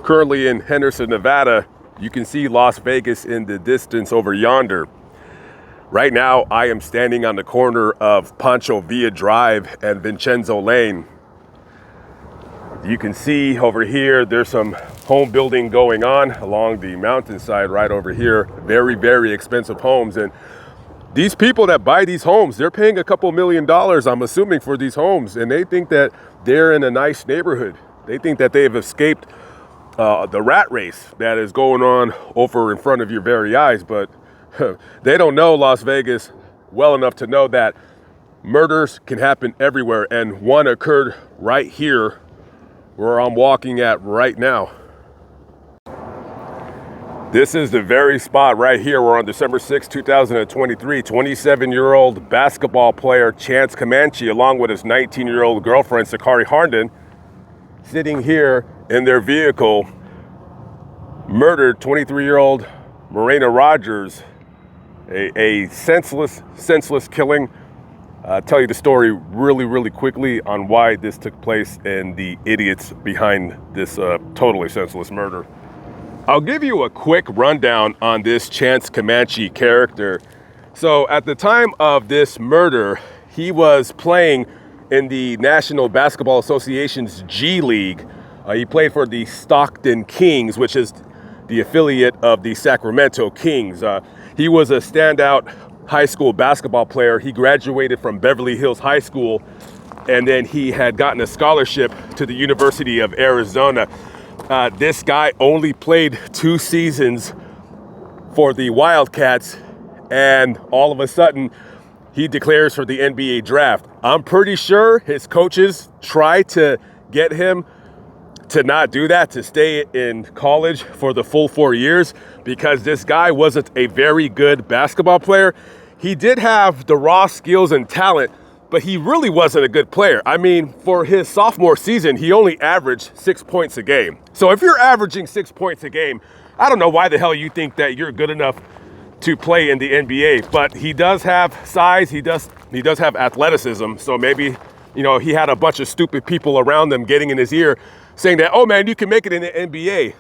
currently in Henderson, Nevada. You can see Las Vegas in the distance over yonder. Right now, I am standing on the corner of Pancho Villa Drive and Vincenzo Lane. You can see over here, there's some home building going on along the mountainside right over here. Very, very expensive homes. And these people that buy these homes, they're paying a couple $1 million, I'm assuming, for these homes. And they think that they're in a nice neighborhood. They think that they've escaped the rat race that is going on over in front of your very eyes. But they don't know Las Vegas well enough to know that murders can happen everywhere. And one occurred right here where I'm walking at right now. This is the very spot right here where on December 6, 2023, 27-year-old basketball player Chance Comanche, along with his 19-year-old girlfriend Sakari Harden, sitting here in their vehicle, murdered 23-year-old Morena Rogers. A senseless killing. I'll tell you the story really quickly on why this took place and the idiots behind this totally senseless murder. I'll give you a quick rundown on this Chance Comanche character. So at the time of this murder, he was playing in the National Basketball Association's G League. He played for the Stockton Kings, which is the affiliate of the Sacramento Kings. He was a standout high school basketball player. He graduated from Beverly Hills High School, and then he had gotten a scholarship to the University of Arizona. This guy only played 2 seasons for the Wildcats, and all of a sudden, he declares for the NBA draft. I'm pretty sure his coaches tried to get him to not do that, to stay in college for the full 4 years, because this guy wasn't a very good basketball player. He did have the raw skills and talent, but he really wasn't a good player. I mean, for his sophomore season, he only averaged 6 points a game. So if you're averaging 6 points a game, I don't know why the hell you think that you're good enough to play in the NBA, but he does have size, he does have athleticism, so maybe, he had a bunch of stupid people around him getting in his ear saying that, oh man, you can make it in the NBA.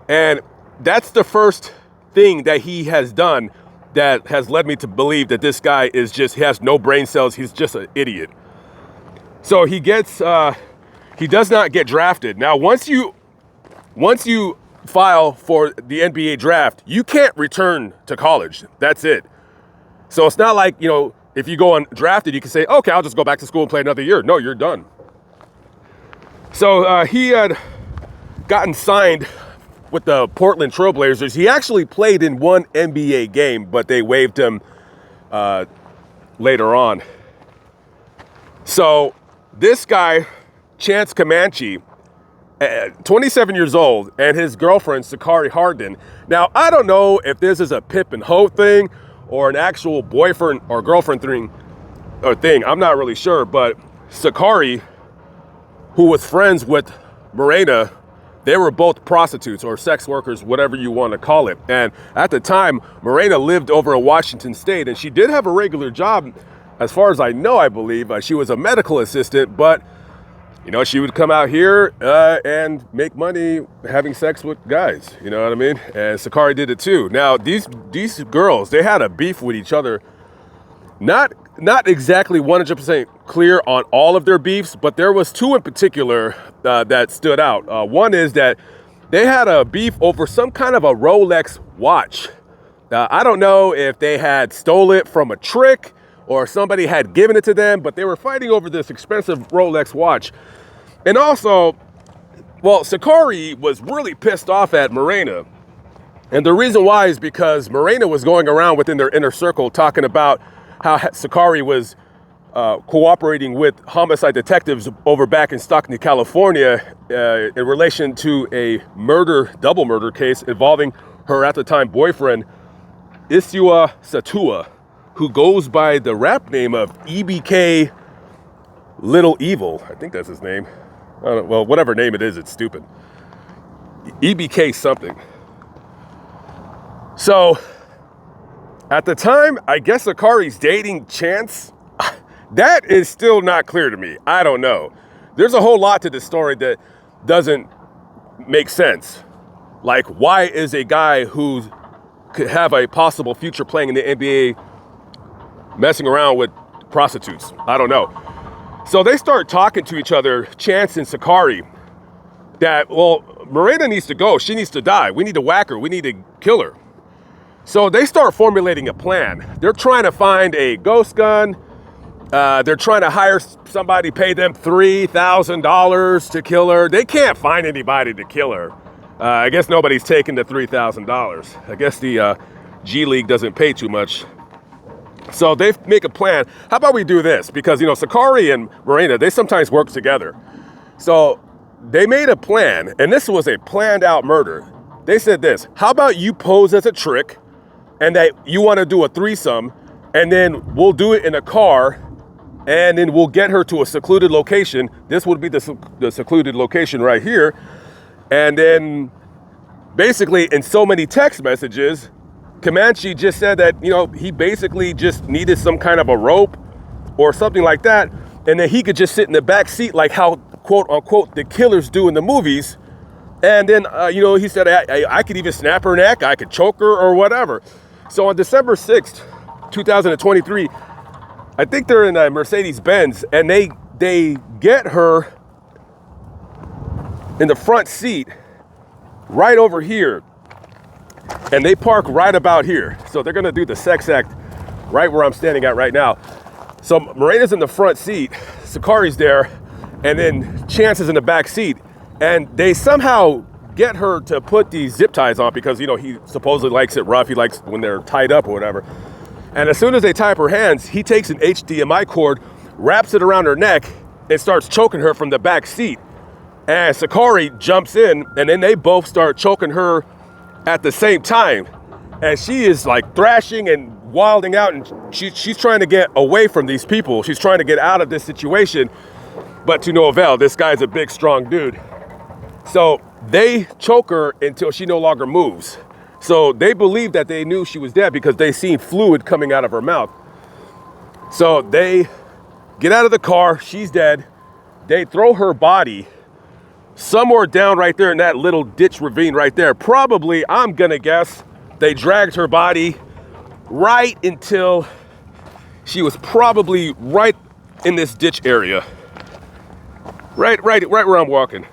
And that's the first thing that he has done that has led me to believe that this guy he has no brain cells, he's just an idiot. So he does not get drafted. Now, once you file for the NBA draft, you can't return to college. That's it. So it's not like, if you go undrafted, you can say, okay, I'll just go back to school and play another year. No, you're done. So he had gotten signed with the Portland Trailblazers. He actually played in one NBA game, but they waived him later on. So this guy, Chance Comanche, 27 years old, and his girlfriend, Sakari Harden. Now, I don't know if this is a Pip and Ho thing or an actual boyfriend or girlfriend thing. I'm not really sure, but Sakari, who was friends with Morena, they were both prostitutes or sex workers, whatever you want to call it. And at the time, Morena lived over in Washington State, and she did have a regular job, as far as I know, I believe. She was a medical assistant, but she would come out here and make money having sex with guys, you know what I mean? And Sakari did it too. Now, these girls, they had a beef with each other. Not exactly 100% clear on all of their beefs, but there was 2 in particular that stood out. One is that they had a beef over some kind of a Rolex watch. I don't know if they had stole it from a trick or somebody had given it to them, but they were fighting over this expensive Rolex watch. And also, Sakari was really pissed off at Morena. And the reason why is because Morena was going around within their inner circle talking about how Sakari was cooperating with homicide detectives over back in Stockton, California, in relation to a double murder case involving her at the time boyfriend, Isua Satua, who goes by the rap name of EBK Little Evil. I think that's his name. Whatever name it is, it's stupid. EBK something. So, at the time, I guess Sakari's dating Chance. That is still not clear to me. I don't know. There's a whole lot to this story that doesn't make sense. Like, why is a guy who could have a possible future playing in the NBA messing around with prostitutes? I don't know. So they start talking to each other, Chance and Sakari, that, well, Miranda needs to go. She needs to die. We need to whack her. We need to kill her. So they start formulating a plan. They're trying to find a ghost gun. They're trying to hire somebody, pay them $3,000 to kill her. They can't find anybody to kill her. I guess nobody's taking the $3,000. I guess the G League doesn't pay too much. So they make a plan. How about we do this? Because, you know, Sakari and Miranda, they sometimes work together. So they made a plan, and this was a planned out murder. They said this: how about you pose as a trick and that you want to do a threesome, and then we'll do it in a car, and then we'll get her to a secluded location. This would be the secluded location right here. And then basically in so many text messages, Comanche just said that, you know, he basically just needed some kind of a rope or something like that, and then he could just sit in the back seat like how, quote unquote, the killers do in the movies. And then, you know, he said, I could even snap her neck, I could choke her or whatever. So on December 6th, 2023, I think they're in a Mercedes-Benz, and they get her in the front seat right over here, and they park right about here. So they're gonna do the sex act right where I'm standing at right now. So Miranda's in the front seat, Sakari's there, and then Chance is in the back seat. And they somehow get her to put these zip ties on because, you know, he supposedly likes it rough. He likes when they're tied up or whatever. And as soon as they tie up her hands, he takes an HDMI cord, wraps it around her neck, and starts choking her from the back seat. And Sakari jumps in, and then they both start choking her at the same time. And she is like thrashing and wilding out, and she's trying to get away from these people. She's trying to get out of this situation, but to no avail. This guy's a big, strong dude. So they choke her until she no longer moves. So they believe that they knew she was dead because they seen fluid coming out of her mouth. So they get out of the car, she's dead. They throw her body somewhere down right there in that little ditch ravine right there. Probably, I'm gonna guess, they dragged her body right until she was probably right in this ditch area. Right where I'm walking.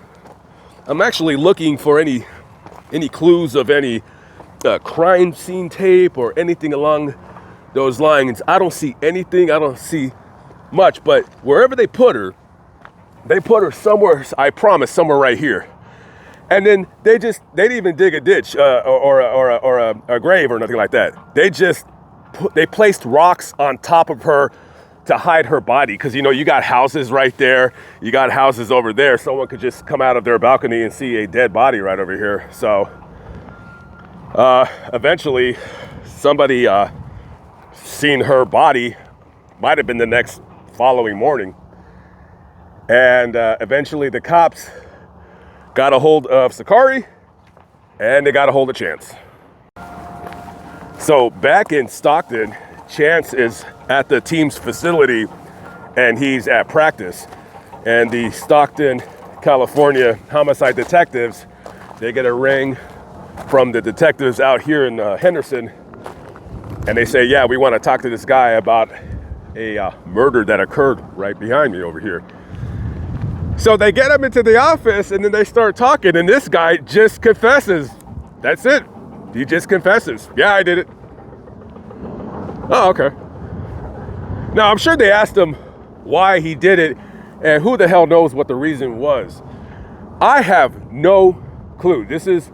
I'm actually looking for any clues of any crime scene tape or anything along those lines. I don't see anything. I don't see much. But wherever they put her somewhere, I promise, somewhere right here. And then they didn't even dig a ditch or a grave or nothing like that. They placed rocks on top of her to hide her body, because, you know, you got houses right there, you got houses over there. Someone could just come out of their balcony and see a dead body right over here. So eventually somebody seen her body, might have been the next following morning, and eventually the cops got a hold of Sakari, and they got a hold of Chance. So back in Stockton, Chance is at the team's facility, and he's at practice. And the Stockton, California homicide detectives, they get a ring from the detectives out here in Henderson, and they say, yeah, we want to talk to this guy about a murder that occurred right behind me over here. So they get him into the office, and then they start talking, and this guy just confesses. That's it. He just confesses. Yeah, I did it. Oh, okay. Now, I'm sure they asked him why he did it, and who the hell knows what the reason was. I have no clue. This is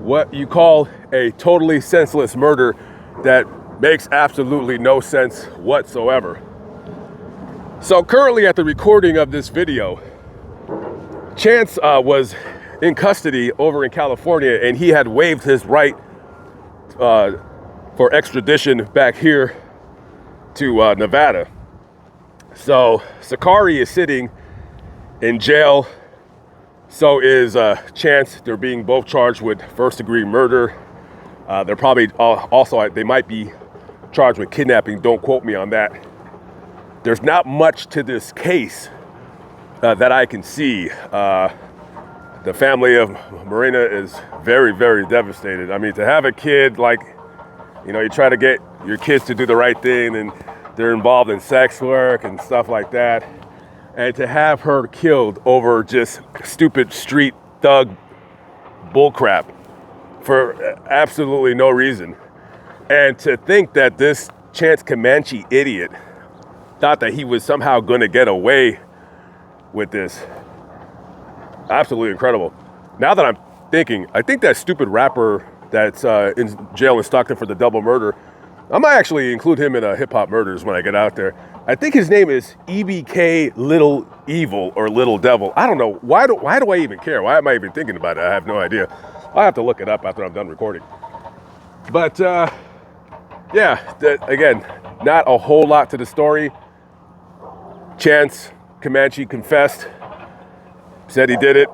what you call a totally senseless murder that makes absolutely no sense whatsoever. So currently at the recording of this video, Chance was in custody over in California, and he had waived his right for extradition back here to Nevada. So Sakari is sitting in jail. So is Chance. They're being both charged with first-degree murder. They're probably also, they might be charged with kidnapping. Don't quote me on that. There's not much to this case that I can see. the family of Marina is very, very devastated. I mean, to have a kid, like, you know, you try to get your kids to do the right thing and they're involved in sex work and stuff like that. And to have her killed over just stupid street thug bullcrap for absolutely no reason. And to think that this Chance Comanche idiot thought that he was somehow going to get away with this. Absolutely incredible. Now that I'm thinking, I think that stupid rapper that's in jail in Stockton for the double murder, I might actually include him in Hip Hop Murders when I get out there. I think his name is EBK Little Evil or Little Devil. I don't know. Why do I even care? Why am I even thinking about it? I have no idea. I'll have to look it up after I'm done recording. But yeah, again, not a whole lot to the story. Chance Comanche confessed, said he did it.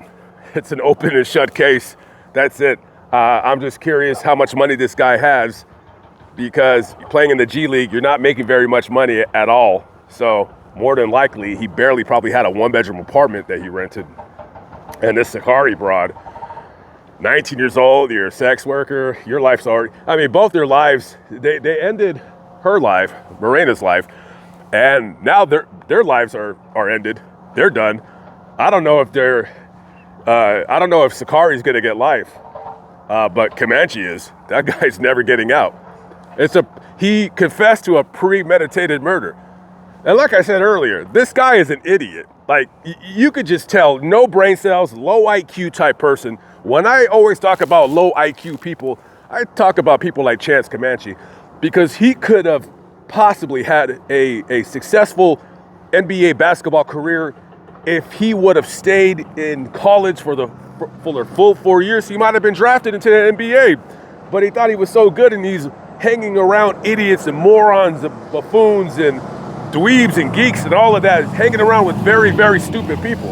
It's an open and shut case. That's it. I'm just curious how much money this guy has, because playing in the G League, you're not making very much money at all. So more than likely, he barely probably had a 1-bedroom apartment that he rented. And this Sakari broad, 19 years old, you're a sex worker, your life's already, I mean, both their lives, they ended her life, Marina's life, and now their lives are ended. They're done. I don't know if Sakari's gonna get life, but Comanche is. That guy's never getting out. He confessed to a premeditated murder. And like I said earlier, this guy is an idiot. Like, you could just tell, no brain cells, low IQ type person. When I always talk about low IQ people, I talk about people like Chance Comanche, because he could have possibly had a successful NBA basketball career if he would have stayed in college for the full 4 years. He might have been drafted into the NBA, but he thought he was so good, and he's hanging around idiots and morons and buffoons and dweebs and geeks and all of that, hanging around with very, very stupid people.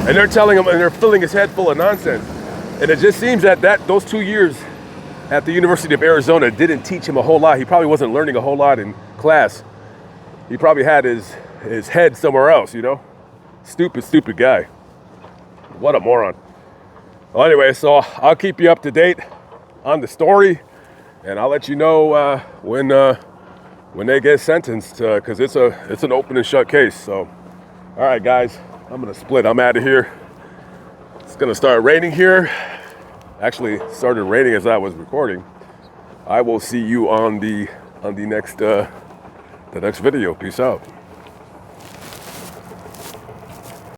And they're telling him, and they're filling his head full of nonsense. And it just seems that those 2 years at the University of Arizona didn't teach him a whole lot. He probably wasn't learning a whole lot in class. He probably had his head somewhere else, you know? Stupid guy. What a moron. Well, anyway, so I'll keep you up to date on the story, and I'll let you know when they get sentenced, because it's an open and shut case. So, all right, guys, I'm gonna split. I'm out of here. It's gonna start raining here. Actually, started raining as I was recording. I will see you on the next video. Peace out.